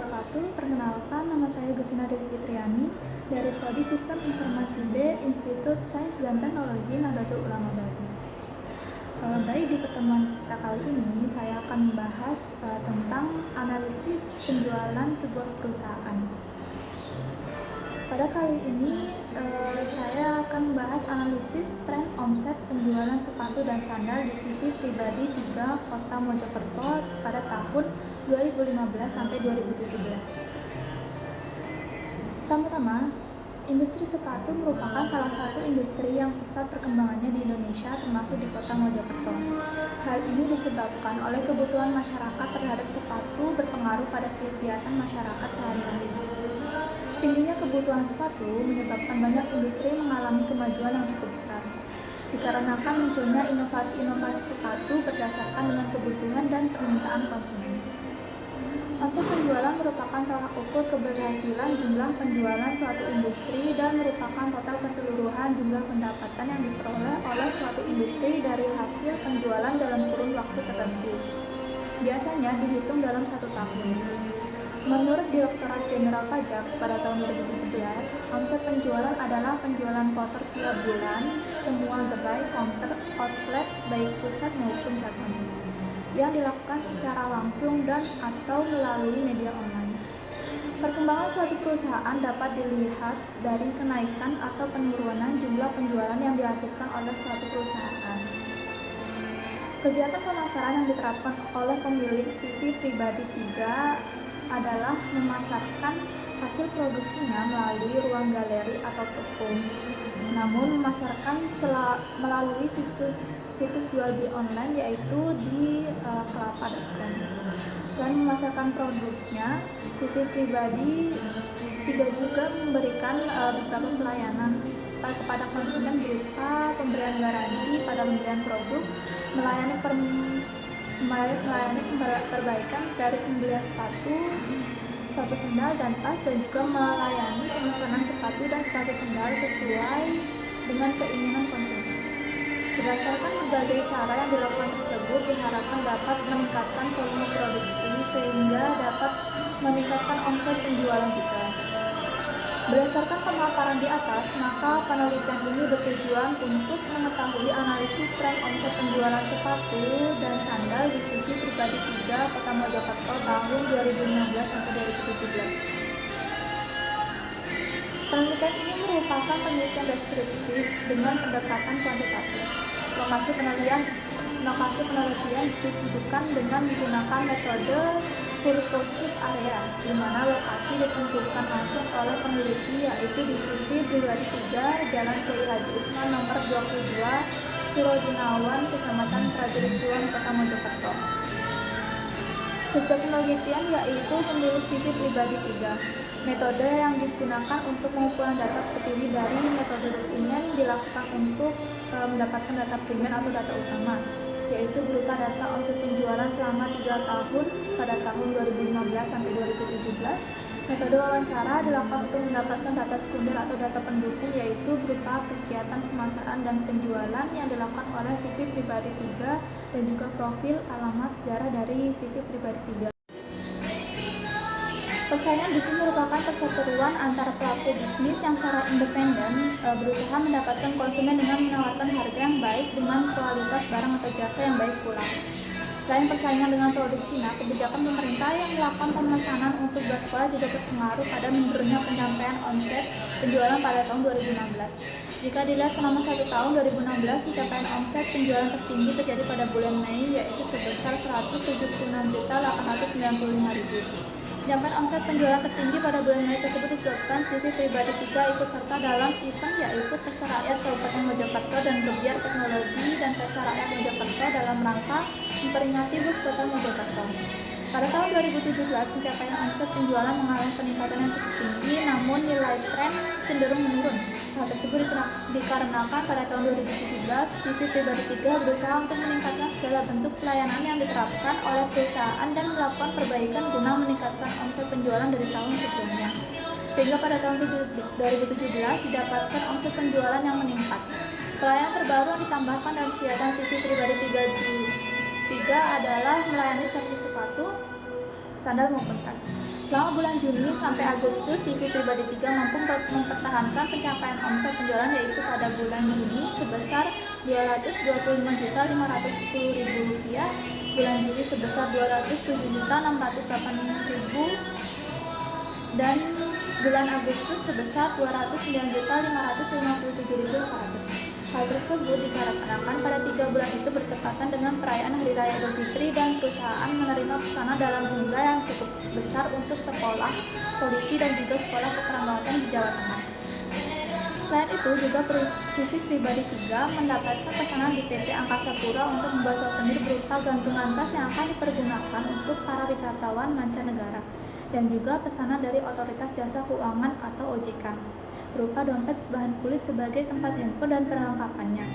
wabarakatuh. Perkenalkan, nama saya Gusina Dewi Fitriani dari Prodi Sistem Informasi B, Institut Sains dan Teknologi Nahdlatul Ulama Bali. Baik, di pertemuan kita kali ini saya akan membahas tentang analisis penjualan sebuah perusahaan. Pada kali ini saya akan membahas analisis tren omset penjualan sepatu dan sandal di CV pribadi 3 Kota Mojokerto pada tahun 2015 sampai 2017. Pertama-tama, industri sepatu merupakan salah satu industri yang pesat perkembangannya di Indonesia, termasuk di Kota Mojokerto. Hal ini disebabkan oleh kebutuhan masyarakat terhadap sepatu berpengaruh pada kegiatan masyarakat sehari-hari. Tingginya kebutuhan sepatu menyebabkan banyak industri mengalami kemajuan yang cukup besar, dikarenakan munculnya inovasi-inovasi sepatu berdasarkan dengan kebutuhan dan permintaan konsumen. Omset penjualan merupakan tolak ukur keberhasilan jumlah penjualan suatu industri dan merupakan total keseluruhan jumlah pendapatan yang diperoleh oleh suatu industri dari hasil penjualan dalam kurun waktu tertentu. Biasanya dihitung dalam 1 tahun. Menurut Direktorat Jenderal Pajak pada tahun 2017, omset penjualan adalah penjualan kotor tiap bulan semua gerai counter outlet baik pusat maupun cabang yang dilakukan secara langsung dan atau melalui media online. Perkembangan suatu perusahaan dapat dilihat dari kenaikan atau penurunan jumlah penjualan yang dihasilkan oleh suatu perusahaan. Kegiatan pemasaran yang diterapkan oleh pemilik CV pribadi 3 adalah memasarkan hasil produksinya melalui ruang galeri atau toko, namun memasarkan melalui situs jual beli online yaitu di kelapa.com. Selain memasarkan produknya, CV pribadi 3 juga memberikan beberapa pelayanan kepada konsumen berupa pemberian garansi pada pembelian produk, melayani perbaikan dari pembelian sepatu sandal dan tas, dan juga melayani pemesanan sepatu dan sepatu sandal sesuai dengan keinginan konsumen. Berdasarkan berbagai cara yang dilakukan tersebut diharapkan dapat meningkatkan volume produksi sehingga dapat meningkatkan omset penjualan juga. Berdasarkan pemaparan di atas, maka penelitian ini bertujuan untuk mengetahui analisis tren omset penjualan sepatu dan sandal di CV pribadi 3 Kota Mojokerto tahun 2016 sampai 2017. Penelitian ini merupakan penelitian deskriptif dengan pendekatan kuantitatif. Lokasi penelitian ditentukan dengan menggunakan metode purposive area, di mana lokasi ditentukan langsung oleh peneliti, yaitu di CV pribadi 3 Jalan Kiai Haji Usman nomor 22 Surodinawan, Kecamatan Prajurit Kulon, Kota Mojokerto. Subjek penelitian yaitu pemilik CV pribadi 3. Metode yang digunakan untuk pengumpulan data terdiri dari metode dokumen dilakukan untuk mendapatkan data primer atau data utama, yaitu berupa data omset penjualan selama 3 tahun pada tahun 2015 sampai 2017. Metode wawancara dilakukan untuk mendapatkan data sekunder atau data pendukung, yaitu berupa kegiatan pemasaran dan penjualan yang dilakukan oleh CV pribadi 3 dan juga profil alamat sejarah dari CV pribadi 3. Persaingan bisnis merupakan perseteruan antara pelaku bisnis yang secara independen berusaha mendapatkan konsumen dengan menawarkan harga yang baik dengan kualitas barang atau jasa yang baik pula. Selain persaingan dengan produk Cina, kebijakan pemerintah yang melakukan pemesanan untuk beras sekolah juga berpengaruh pada menurunnya pencapaian omset penjualan pada tahun 2016. Jika dilihat selama 1 tahun 2016, pencapaian omset penjualan tertinggi terjadi pada bulan Mei, yaitu sebesar 176.895.000. Pencapaian omset penjualan tertinggi pada bulan Mei tersebut disebabkan CV pribadi 3 ikut serta dalam event, yaitu Pesta Rakyat Kabupaten Mojokerto dan Gebiar Teknologi dan Pesta Rakyat Mojokerto dalam rangka memperingati HUT Kota Mojokerto. Pada tahun 2017, pencapaian omset penjualan mengalami peningkatan yang cukup tinggi, namun nilai tren cenderung menurun. Hal tersebut dikarenakan pada tahun 2017, CV pribadi 3 berusaha untuk meningkatkan segala bentuk pelayanan yang diterapkan oleh perusahaan dan melakukan perbaikan guna meningkatkan omset penjualan dari tahun sebelumnya. Sehingga pada tahun 2017 didapatkan omset penjualan yang meningkat. Pelayanan terbaru yang ditambahkan dalam kegiatan CV pribadi 3 adalah melayani servis sepatu, sandal maupun tas. Selama bulan Juni sampai Agustus, CV Pribadi 3 mampu mempertahankan pencapaian omset penjualan, yaitu pada bulan Juni sebesar Rp225.510.000, bulan Juli sebesar Rp207.608.000, dan bulan Agustus sebesar Rp209.557.800. Hal tersebut dikarenakan pada 3 bulan itu bertepatan dengan perayaan Hari Raya Idul Fitri dan perusahaan menerima pesanan dalam jumlah yang cukup besar untuk sekolah, polisi, dan juga sekolah keperawatan di Jawa Tengah. Selain itu, juga CV Pribadi 3 mendapatkan pesanan di PT Angkasa Pura untuk membuat souvenir berupa gantungan tas yang akan dipergunakan untuk para wisatawan mancanegara, dan juga pesanan dari Otoritas Jasa Keuangan atau OJK berupa dompet bahan kulit sebagai tempat handphone dan perlengkapannya.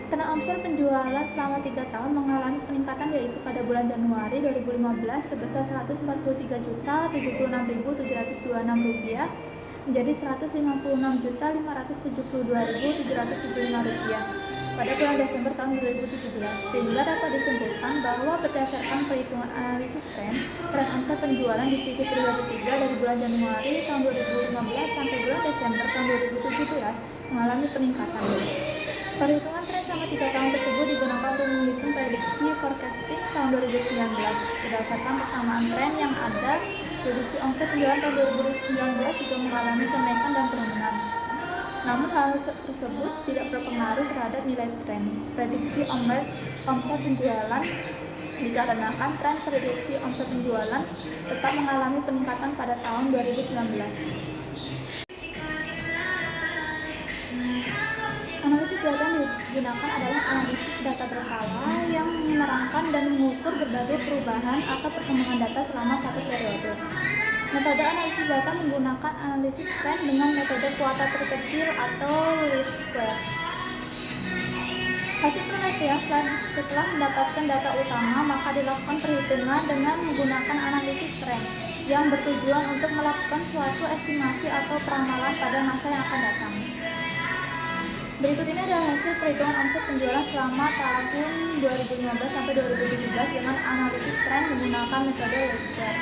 Tren omset penjualan selama 3 tahun mengalami peningkatan, yaitu pada bulan Januari 2015 sebesar Rp143.076.726 menjadi Rp156.572.775 pada bulan Desember tahun 2017, sehingga dapat disimpulkan bahwa berdasarkan perhitungan analisis tren omset penjualan di CV Pribadi 3 dari bulan Januari tahun 2015 sampai bulan Desember tahun 2017 mengalami peningkatan. Perhitungan tren selama 3 tahun tersebut digunakan untuk menghitung prediksi forecasting tahun 2019. Berdasarkan persamaan tren yang ada, prediksi omset penjualan tahun 2019 juga mengalami kenaikan dan penurunan. Namun hal tersebut tidak berpengaruh terhadap nilai tren prediksi omset penjualan, dikarenakan tren prediksi omset penjualan tetap mengalami peningkatan pada tahun 2019. Analisis data yang digunakan adalah analisis data berkala yang menerangkan dan mengukur berbagai perubahan atau perkembangan data selama satu periode. Metode analisis data menggunakan analisis tren dengan metode kuartal terkecil atau least square. Hasil penelitian setelah mendapatkan data utama, maka dilakukan perhitungan dengan menggunakan analisis tren yang bertujuan untuk melakukan suatu estimasi atau peramalan pada masa yang akan datang. Berikut ini adalah hasil perhitungan omset penjualan selama tahun 2015 sampai 2017 dengan analisis tren menggunakan metode least square.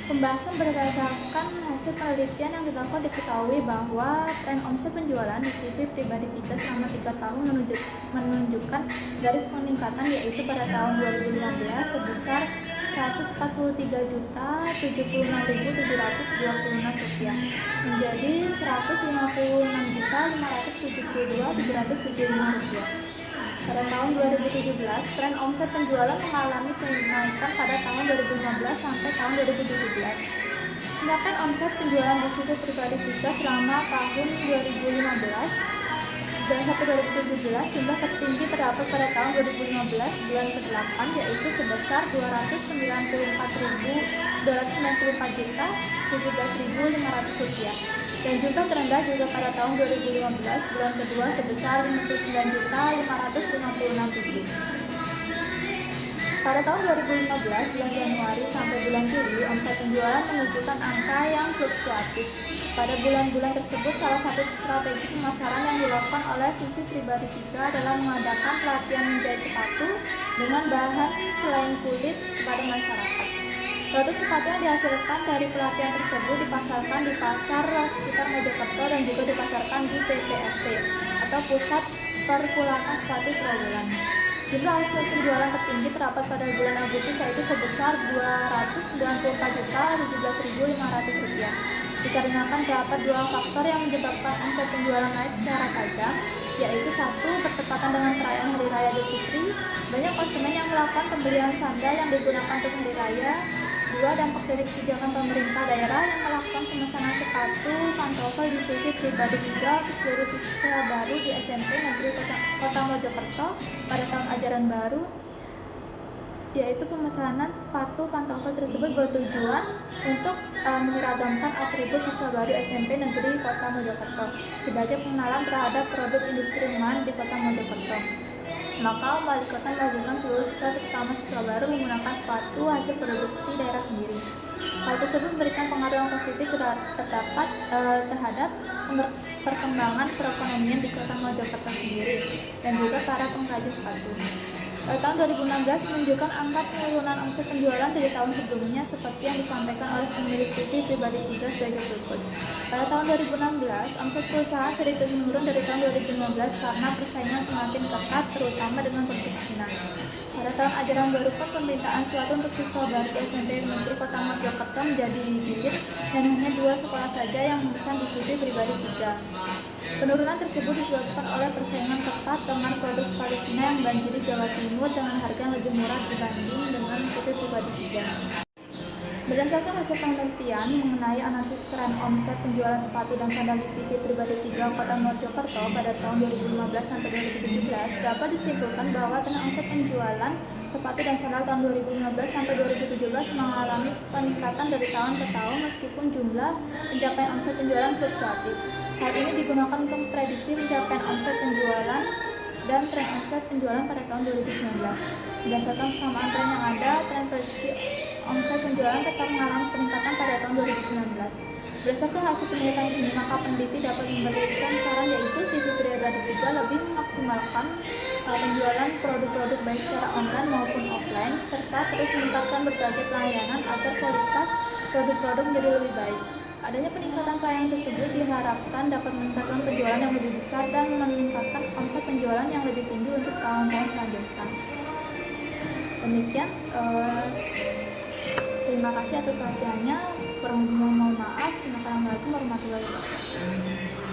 Pembahasan berdasarkan hasil penelitian yang dilakukan diketahui bahwa tren omset penjualan di CV Pribadi 3 selama 3 tahun menunjukkan garis peningkatan, yaitu pada tahun 2015 sebesar Rp143.076.726 menjadi Rp156.572.775. Pada tahun 2017, tren omset penjualan mengalami kenaikan pada tahun 2015 sampai tahun 2017. Sedangkan omset penjualan di CV Pribadi 3 selama tahun 2015 dan sampai 2017, jumlah tertinggi terdapat pada tahun 2015 bulan ke-8, yaitu sebesar Rp294.17.500, dan jumlah terendah juga pada tahun 2015 bulan kedua sebesar Rp59.556.000. Pada tahun 2015 bulan Januari sampai bulan Juli, omset penjualan menunjukkan angka yang fluktuatif. Pada bulan-bulan tersebut, salah satu strategi pemasaran yang dilakukan oleh CV Pribadi 3 adalah mengadakan pelatihan menjahit sepatu dengan bahan selain kulit kepada masyarakat. Produk sepatu yang dihasilkan dari pelatihan tersebut dipasarkan di pasar sekitar Mojokerto dan juga dipasarkan di PPST atau Pusat Perpulatan Sepatu Trawulan. Jumlah hasil penjualan tertinggi terdapat pada bulan Agustus, yaitu sebesar Rp294.017.500. Dikarenakan terdapat dua faktor yang menyebabkan omset penjualan naik secara tajam, yaitu satu, bertepatan dengan perayaan Hari Raya Idul Fitri, banyak konsumen yang melakukan pembelian sandal yang digunakan untuk Hari Raya. Dua, dampak dari kebijakan pemerintah daerah yang melakukan pemesanan sepatu pantofel di CV Pribadi 3 untuk seluruh siswa baru di SMP Negeri Kota Mojokerto pada tahun ajaran baru, yaitu pemesanan sepatu pantofel tersebut bertujuan untuk menyeragamkan atribut siswa baru SMP Negeri Kota Mojokerto sebagai pengenalan terhadap produk industri rumahan di Kota Mojokerto. Maka wali kota mewajibkan seluruh siswa, terutama siswa baru, menggunakan sepatu hasil produksi daerah sendiri. Hal tersebut memberikan pengaruh yang positif terhadap perkembangan perekonomian di Kota Mojokerto sendiri dan juga para pengrajin sepatu. Pada tahun 2016 menunjukkan angka penurunan omset penjualan dari tahun sebelumnya seperti yang disampaikan oleh pemilik CV pribadi 3 sebagai berikut. Pada tahun 2016, omset perusahaan sedikit menurun dari tahun 2015 karena persaingan semakin ketat terutama dengan produk Cina. Pada tahun ajaran baru pun permintaan suatu untuk siswa baru SMP Negeri Kota Mojokerto menjadi dikit dan hanya 2 sekolah saja yang memesan di CV pribadi 3. Penurunan tersebut disebabkan oleh persaingan ketat dengan produk sepatu Cina yang banjiri Jawa Timur dengan harga yang lebih murah dibanding dengan CV pribadi 3. Berdasarkan hasil penelitian mengenai analisis tren omset penjualan sepatu dan sandal di CV pribadi 3 Kota Mojokerto pada tahun 2015 sampai 2017 dapat disimpulkan bahwa tren omset penjualan sepatu dan sandal tahun 2015 sampai 2017 mengalami peningkatan dari tahun ke tahun meskipun jumlah pencapaian omset penjualan fluktuatif. Hal ini digunakan untuk memprediksi pencapaian omset penjualan dan tren omset penjualan pada tahun 2019. Berdasarkan kesamaan tren yang ada, tren prediksi omset penjualan tetap mengalami peningkatan pada tahun 2019. Berdasarkan hasil penelitian ini, maka peneliti dapat memberikan saran yaitu CV pribadi 3 lebih memaksimalkan penjualan produk-produk baik secara online maupun offline, serta terus meningkatkan berbagai pelayanan agar kualitas produk-produk menjadi lebih baik. Adanya peningkatan pelayanan tersebut diharapkan dapat meningkatkan penjualan yang lebih besar dan meningkatkan omset penjualan yang lebih tinggi untuk tahun-tahun selanjutnya. Demikian, terima kasih atas perhatiannya. Kurang lebih mohon maaf. Assalamualaikum warahmatullahi wabarakatuh.